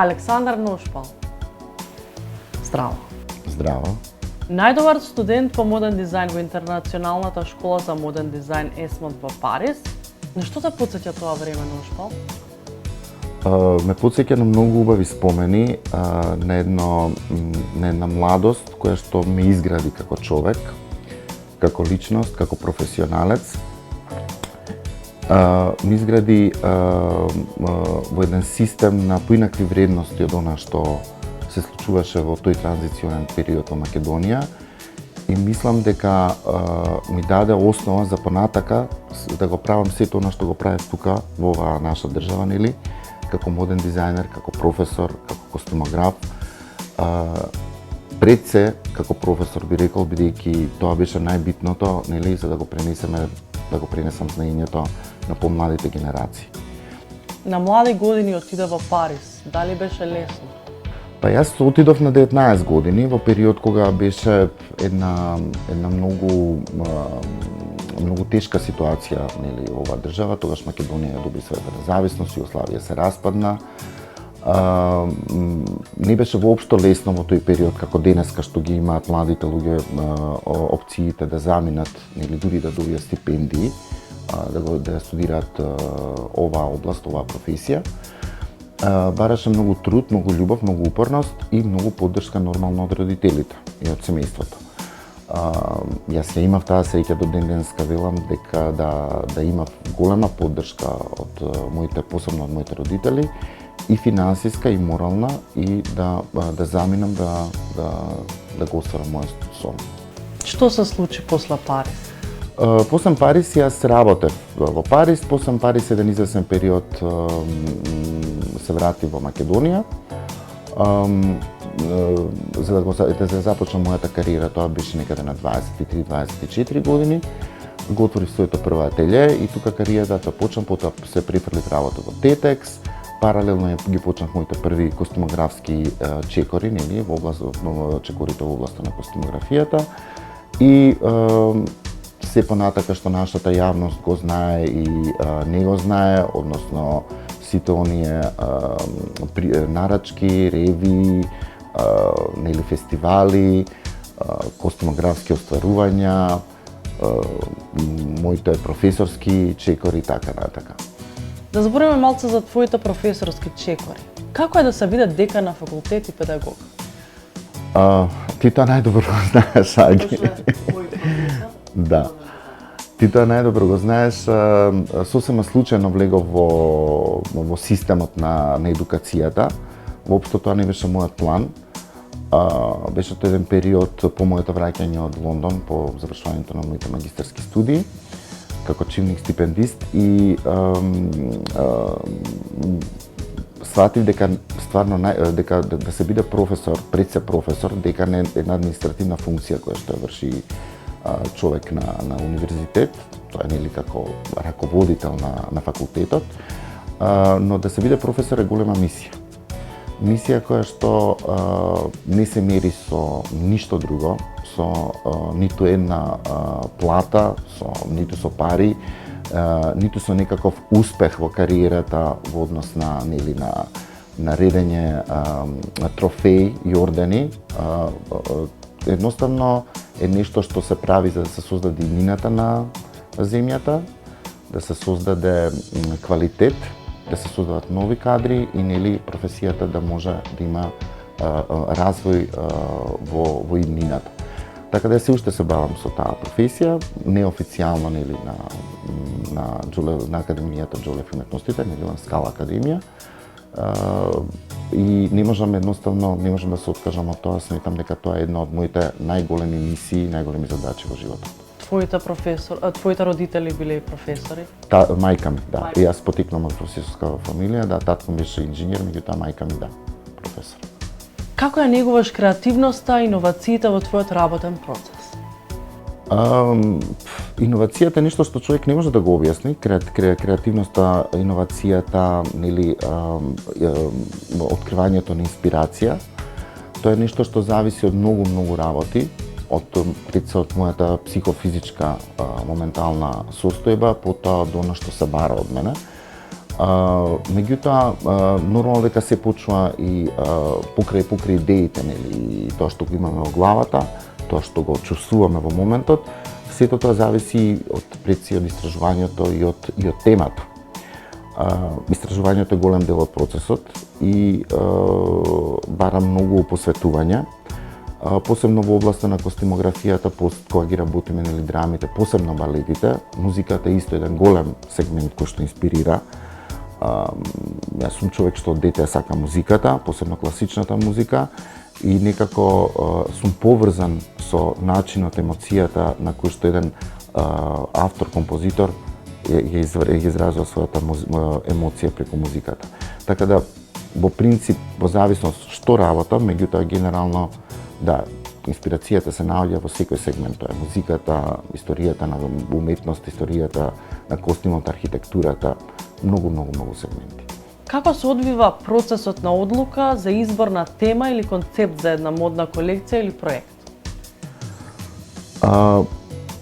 Александар Ношпал. Здраво. Здраво. Најдобар студент по моден дизајн во Интернационалната школа за моден дизајн Есмонт во Париз. На што те потсеќа тоа време, Ношпал? Ме потсеќа на многу убави спомени, на една младост која што ме изгради како човек, како личност, како професионалец. Ме изгради во еден систем на поинакви вредности од она што се случуваше во тој транзиционен период во Македонија и мислам дека ми даде основа за понатака да го правам сето она што го правев тука во оваа наша држава, нели, како моден дизајнер, како професор, како костюмограф. Пред се, како професор би рекол, бидејќи тоа беше најбитното, нели, за да го пренесам знаењето на помладите генерации. На млади години отиде во Париз. Дали беше лесно? Па јас отидов на 19 години, во период кога беше една многу тешка ситуација, нели, во оваа држава. Тогаш Македонија доби својата независност, Југославија се распадна. Не беше воопшто лесно во тој период како денеска што ги имаат младите луѓе опциите да заминат, нели, дури да добијат стипендии, да студираат оваа област, оваа професија. Бараше многу труд, многу љубов, многу упорност и многу поддршка нормално од родителите и од семејството. Јас ја имав таа среќа до ден денеска, велам дека да имав голема поддршка од посебно од моите родители, и финансиска, и морална, и да заминам да го остварам мојот сон. Што се случи после Париз? После Париз јас работев во Париз, после Париз еден извесен период се вратив во Македонија. За да започнам мојата кариера, тоа беше некаде на 23-24 години. Го отворив своето прво ателје и тука кариерата почнам, потоа се префрлив работа во Тетекс. Паралелно ги почнав моите први костюмографски чекори, нели, во област чекорите во областа на костюмографијата. И се понатака што нашата јавност го знае и не го знае, односно сите оние нарачки, реви, нели, фестивали, костюмографски остварувања, моите професорски чекори, така натака. Да збориме малце за твоите професорски чекори. Како е да се биде декан на факултет и педагог? Ти тоа најдобро го знаеш, Аги. Да. Ти тоа најдобро го знаеш. Сосема случајно влегов во системот на едукацијата. Воопшто тоа не беше мојот план. Беше тоа еден период по моето враќање од Лондон по завршувањето на моите магистерски студии како чивник стипендист и сватив дека стварно дека да се биде професор, пред се професор, дека не е една административна функција која што ја врши човек на универзитет, тоа е, нели, како раководител на факултетот, но да се биде професор е голема мисија. Мисија која што не се мери со ништо друго, со ниту една плата, ниту со пари, ниту со некаков успех во кариерата во однос на, нели, на редење трофеи и ордени. Едноставно е нешто што се прави за да се создаде иднината на земјата, да се создаде квалитет, да се создадат нови кадри и, нели, професијата да може да има развој во иднината. Така да се уште се бавам со таа професија, неофицијално, нели, на Академијата Џолев уметностите, нели, на Скала Академија. И не можам да се откажам од тоа, сметам дека тоа е една од моите најголеми мисии, најголеми задачи во животот. Твоите родители биле професори? Мајка ми, да. И јас потекнам од професорска фамилија, да, татко беше инженер, меѓутоа мајка ми, да, професор. Како ја негуваш креативноста и иновациите во твојот работен процес? Иновацијата е нешто што човек не може да го објасни. Креативноста, иновацијата, нели, откривањето на инспирација. Тоа е нешто што зависи од многу работи, од мојата психофизичка моментална состојба, потоа до она што се бара од мене. Меѓутоа, нормално дека се почнува и покрај идеите, нели, и тоа што го имаме во главата, тоа што го чувствуваме во моментот, сето тоа зависи од од истражувањето и од темата. Истражувањето е голем дел од процесот и бара многу посветување, посебно во областа на костимографијата, кога ги работиме, нели, драмите, посебно балетите. Музиката е исто еден голем сегмент кој што инспирира. Јас сум човек што од дете сака музиката, посебно класичната музика, и некако сум поврзан со начинот, емоцијата на кој што еден автор, композитор ја изразува својата емоција преку музиката. Така да, во принцип, во зависност што работам, меѓутоа генерално, да, инспирацијата се наоѓа во секој сегмент. Тоа е музиката, историјата на уметност, историјата на костимот, архитектурата, многу сегменти. Како се одвива процесот на одлука за избор на тема или концепт за една модна колекција или проект?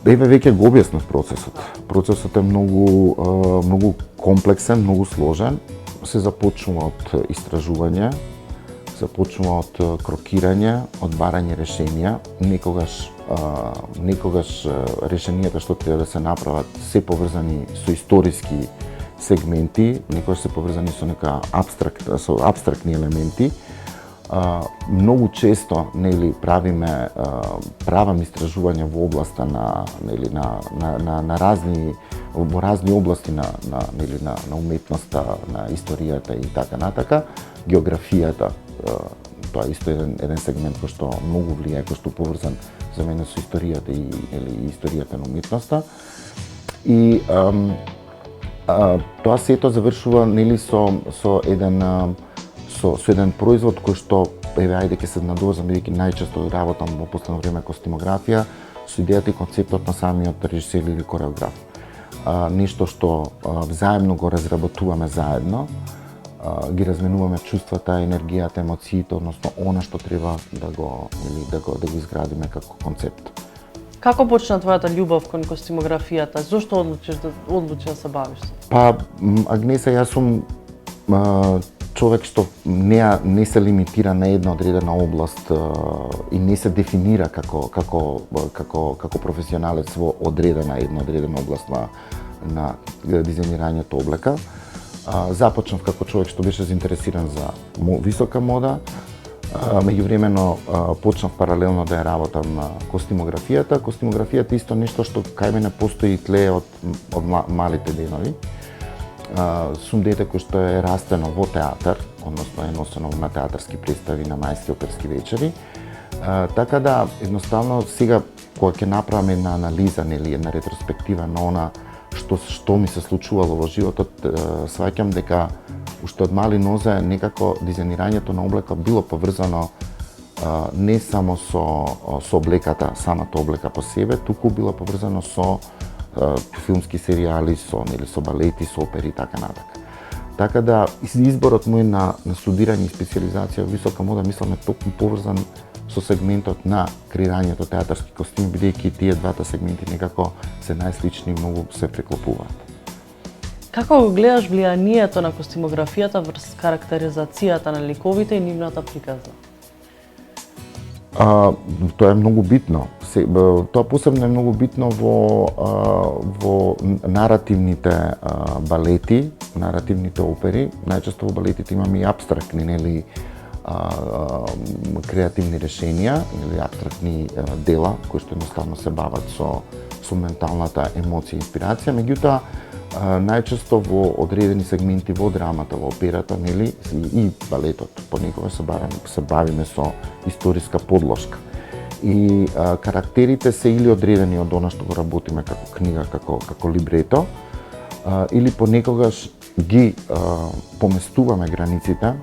Еве веќе го објаснав процесот. Процесот е многу комплексен, многу сложен. Се започнува од истражување, започнува од крокирање, од барање решенија. Некогаш решенијата што треба да се направат се поврзани со историски сегменти, некогаш се поврзани со апстрактни елементи. Многу често, нели, правам истражувања во областа на разни области на уметноста, на историјата и така натака. Географијата, тоа е исто еден сегмент кој што многу влијае, кој што поврзан за мене со историјата и историјата на уметноста. И тоа сето завршува, нели, со еден производ кој што, еве, ајде ќе се надоврзам, бидејќи најчесто работам во последно време костимографија, со идејата и концептот на самиот режисер или кореограф. Нешто што взаемно го разработуваме заедно, ги разменуваме чувствата, енергијата, емоциите, односно она што треба да го изградиме како концепт. Како почна твојата љубов кон костимографијата? Зошто одлучи да се бавиш? Па, Агнеса, јас сум човек што не се лимитира на една одредена област и не се дефинира како професионалец во една одредена област на дизајнирањето облека. Започнав како човек што беше заинтересиран за висока мода. Меѓувремено почнав паралелно да ја работам на костимографијата. Костимографијата исто нешто што кај мене постои и тлее од малите денови. Сум дете кој што е растено во театар, односно е носено на театарски представи, на мајски оперски вечери. Така да, едноставно, сега кога ќе направам една анализа, нели, една ретроспектива на она што ми се случувало во животот, сваќам дека уште од мали нозе некако дизајнирањето на облека било поврзано не само со облеката, самата облека по себе, туку било поврзано со филмски серијали, со балети, со опери и така натака. Така да, изборот мој на студирање и специализација во висока мода, мислам, е токму поврзан со сегментот на креирањето театарски костими, бидејќи тие двата сегменти некако се најслични и многу се преклопуваат. Како го гледаш влијанието на костимографијата врз карактеризацијата на ликовите и нивната приказна? Тоа е многу битно. Тоа посебно е многу битно во наративните балети, наративните опери. Најчесто во балетите имаме и апстрактни, нели, креативни решенија или апстрактни дела кои што едноставно се бават со менталната емоција и инспирација, меѓутоа најчесто во одредени сегменти во драмата, во операта, нели, и балетот понекогаш се бавиме со историска подложка. И карактерите се или одредени од она што го работиме како книга, како либрето, или понекогаш ги поместуваме границите,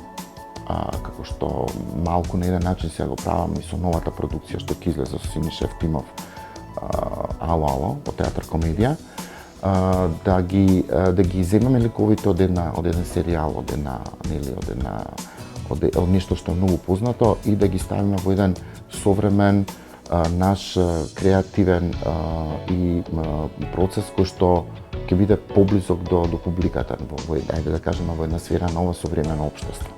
како што малку на еден начин сега го правам и со новата продукција што ќе излезе со Синиша Евтимов, Ало, во театар комедија, да ги земеме ликовите од еден серијал, од нешто што е многу познато и да ги ставиме во еден современ, наш креативен и процес кој што ќе биде поблизок до публиката во ајде да кажеме во една сфера на ова современо општество.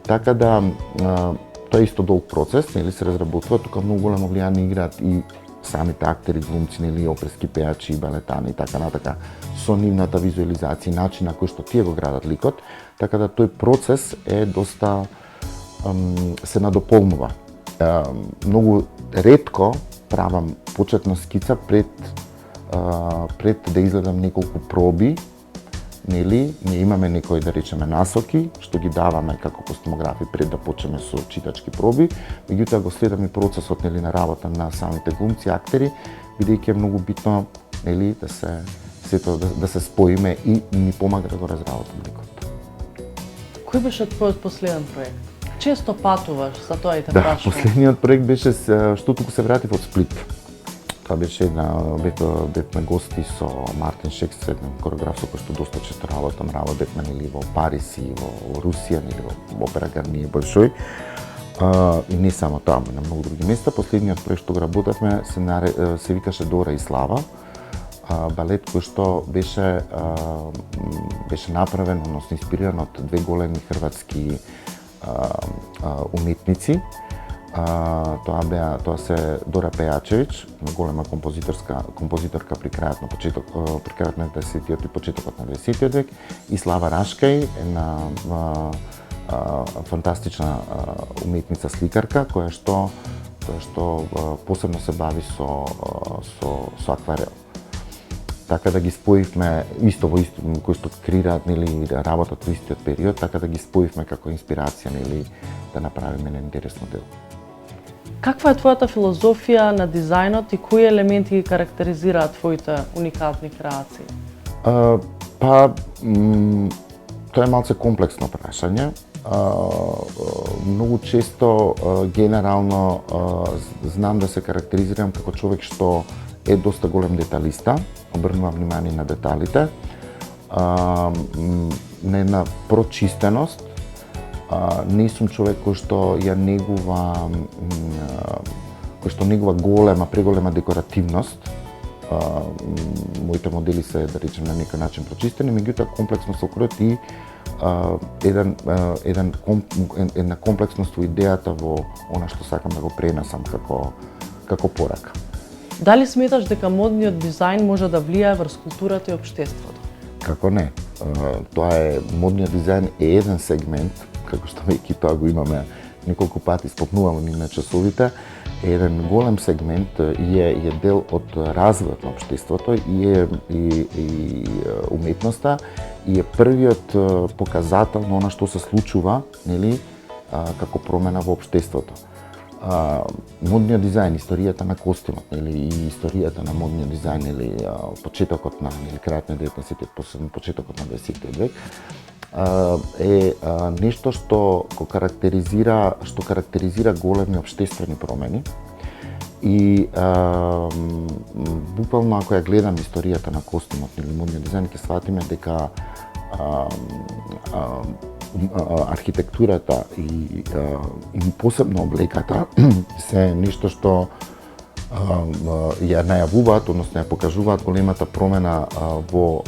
Така да тоа е исто долг процес, нели се разработува, тука многу големо влијание играат и самите актери, глумци, нели оперски пејачи, балетани и така натака, со нивната визуализација и начин на кој што тие го градат ликот, така да тој процес е доста се надополнува. Многу ретко правам почетна скица пред да изгледам неколку проби, нели, ние имаме некои, да речеме, насоки, што ги даваме како костюмографи пред да почнеме со читачки проби, меѓутоа го следам и процесот, нели, на работа на самите глумци, актери, бидејќи е многу битно, нели, да се споиме и ни помага да го разработам ликот. Кој беше твојот последен проект? Често патуваш, за тоа и те Да, прашувам. последниот проект беше што туку се вратив од Сплит. Тоа беше бевме гости со Мартин Шекс, еден кореограф со кој што доста често работевме нели во Париз и во Русија, нели во Опера Гарниер Большој. И не само таму, на многу други места. Последниот проект што го работевме се викаше Дора и Слава. Балет кој што беше направен, односно инспириран од две големи хрватски уметници. Тоа се Дора Пејачевиќ, голема композиторка при крајот на 19. и почетокот на 20. век, и Слава Рашкај, една фантастична уметница сликарка која што посебно се бави со акварел. Така да ги споивме кои што креираат, нели, работат во истиот период, така да ги споивме како инспирација, нели, да направиме едно интересно дело. Каква е твојата филозофија на дизајнот и кои елементи ги карактеризираат твоите уникатни креации? Тоа е малце комплексно прашање. Многу често, генерално, знам да се карактеризирам како човек што е доста голем деталиста, обрнувам внимание на деталите, на една прочистеност. Не сум човек кој што негува преголема декоративност. Моите модели се, да речем, на некој начин прочистени, меѓутоа комплексно со крот и една комплексност во идејата во она што сакам да го пренесам како порака. Дали сметаш дека модниот дизајн може да влијае врз културата и општеството? Како не? Модниот дизајн е еден сегмент, како што веќе тоа го имаме неколку пати спомнуваме на часовите, е еден голем сегмент и е дел од развојот на општеството и уметноста и е првиот показател на она што се случува, нели, како промена во општеството. Модниот дизајн, историјата на костимот, или и историјата на модниот дизајн, или почетокот на, или крајот на 19-тиот, посебно почетокот на 20-тиот век, е нешто што карактеризира големи општествени промени. И буквално ако ја гледам историјата на костимот или модниот дизајн, ќе сватиме дека архитектурата и посебно облеката се нешто што ја најавуваат, односно ја покажуваат големата промена во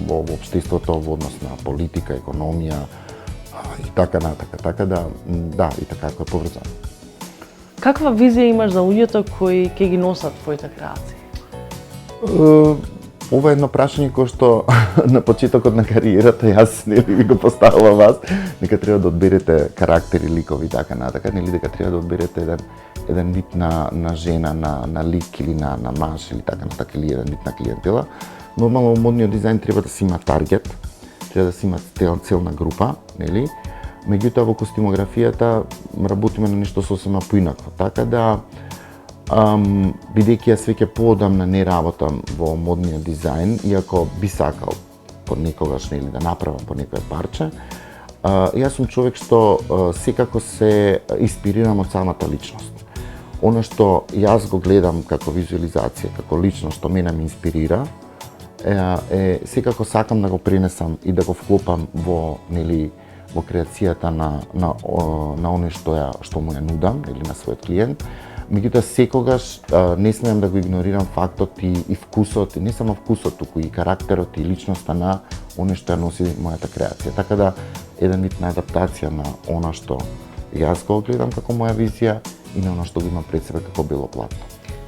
општеството во однос на политика, економија и така натака. Така да, и така е поврзано. Каква визија имаш за луѓето кои ќе ги носат твоите креации? Ова е едно прашање кое што на почетокот на кариерата јас нели ви го поставувам вас, дека треба да одберете карактери, ликови и така натака, нели дека треба да одберете еден вид на жена, на лик или на маж или така натака, или еден вид на клиентела. Нормално во модниот дизајн треба да се има таргет, треба да се има целна група, нели? Меѓутоа во костимографијата работиме на нешто сосема поинакво, така да бидејќи јас веќе поодамна не работам во модниот дизајн, иако би сакал понекогаш, нели, да направам по некое парче, јас сум човек што секако се инспирирам од самата личност. Оно што јас го гледам како визуализација, како личност што мене ме инспирира, секако сакам да го пренесам и да го вклопам во, нели, во креацијата на оне што му ја нудам или на својот клиент. Меѓутоа секогаш не смеам да го игнорирам фактот и вкусот, и не само вкусот, туку и карактерот и личноста на оно што ја носи мојата креација. Така да еден вид на адаптација на она што јас го гледам како моја визија и на оно што го имам пред себе како бело платно.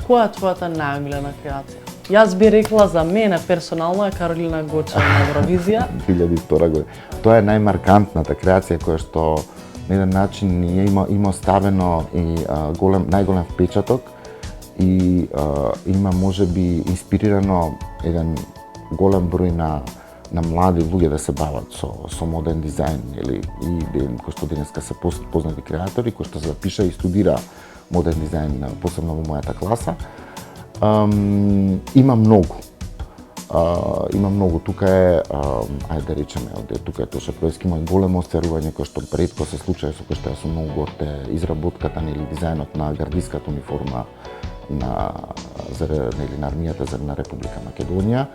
Која е твојата најомилена креација? Јас би рекла за мене персонално е Каролина Гочева на Евровизија. 2002 година. Тоа е најмаркантната креација која што на еден начин има оставено и најголем впечаток и има можеби инспирирано еден голем број на млади луѓе да се бават со моден дизајн или кои што денеска се познати креатори кои што запиша и студира моден дизајн посебно во мојата класа. Има многу. Има многу. Тука е, ајде да речеме, тука е Тоша Пројски, мој големо осцарување кој што претко се случаја со кој што јас сум многу горд е изработката или дизајнот на гардиската униформа на армијата на Република Македонија.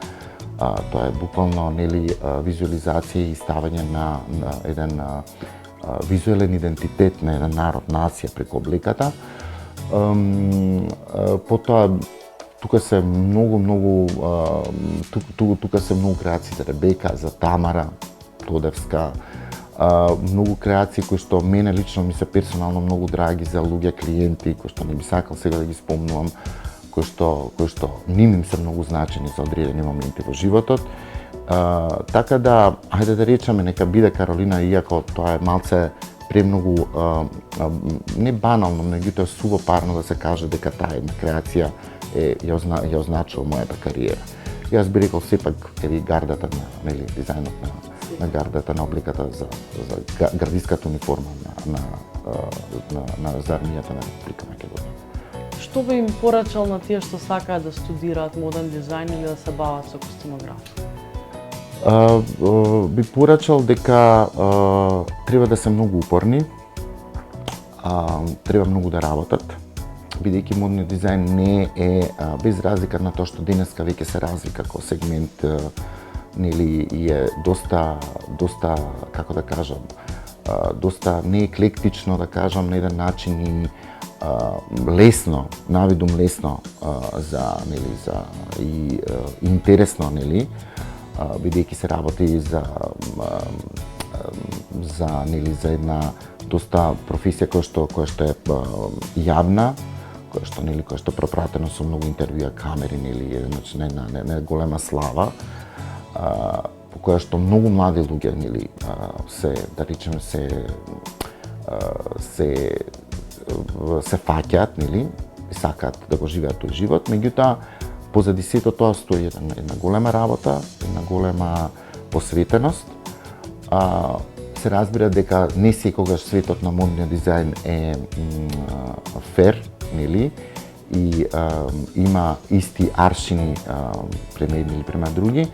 Тоа е буквално визуализација и ставање на еден визуелен идентитет на еден народ, нација преку облеката. Потоа тука се многу креации за Ребека, за Тамара Тодевска, многу креации кои што мене лично ми се персонално многу драги за луѓе клиенти кои што не би сакал сега да ги спомнувам, кои што ним им се многу значени за одредени моменти во животот. Така да, ајде да речеме, нека биде Каролина, иако тоа е малце премногу не банално, меѓутоа сувопарно да се каже дека таа една креација ја означува мојата кариера. Јас би рекол сепак еви гардата на дизајнот на гардата на обликата за гардиската униформа за армијата на Република Македонија. Што би им порачал на тие што сакаат да студираат моден дизајн или да се бават со костюмографија? Би порачал дека треба да се многу упорни, треба многу да работат, бидејќи модниот дизајн не е без разлика на тоа што денеска веќе се разви како сегмент, нели е доста како да кажам, доста не еклектично да кажам на еден начин и лесно, навидум лесно за и интересно, нели, бидејќи се работи за една доста професија која што е јавна, која што пропратено со многу интервјуа, камери, нели, значи не голема слава, по која што многу млади луѓе, нели, се, да речеме, се фаќаат, нели, и сакаат да го живеат тој живот, меѓутоа позади сето тоа стои една голема работа, една голема посветеност. Се разбира дека не секогаш светот на модниот дизајн е фер, нели, и има исти аршини према едни или према други,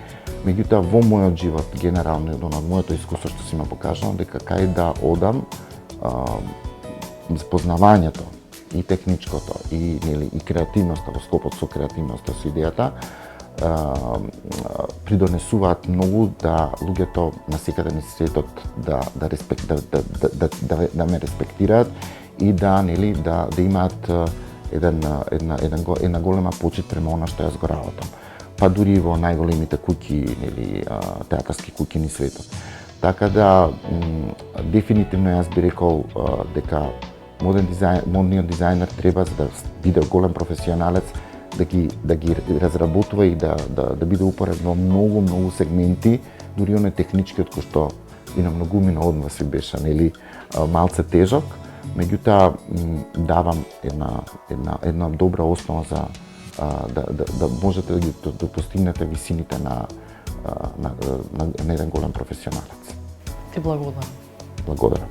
меѓутоа во мојот живот генерално од моето искуство што си ме покажало дека кај да одам запознавањето и техничкото и креативноста во склопот со креативноста со идејата придонесуваат многу да луѓето насекаде на светот да ме респектираат и да имаат една голема почит према она што јас го работам. Па дури во најголемите куќи, театарски куќи низ светот. Така да дефинитивно јас би рекол дека модниот дизајнер треба, за да биде голем професионалец, да ги разработува и да биде упоред во многу сегменти, дури оној техничкиот кој што и на многумина од вас беше, нели, малце тежок, меѓутоа давам една добра основа за да можете да постигнете висините на еден голем професионалец. Ти благодарам. Благодарам.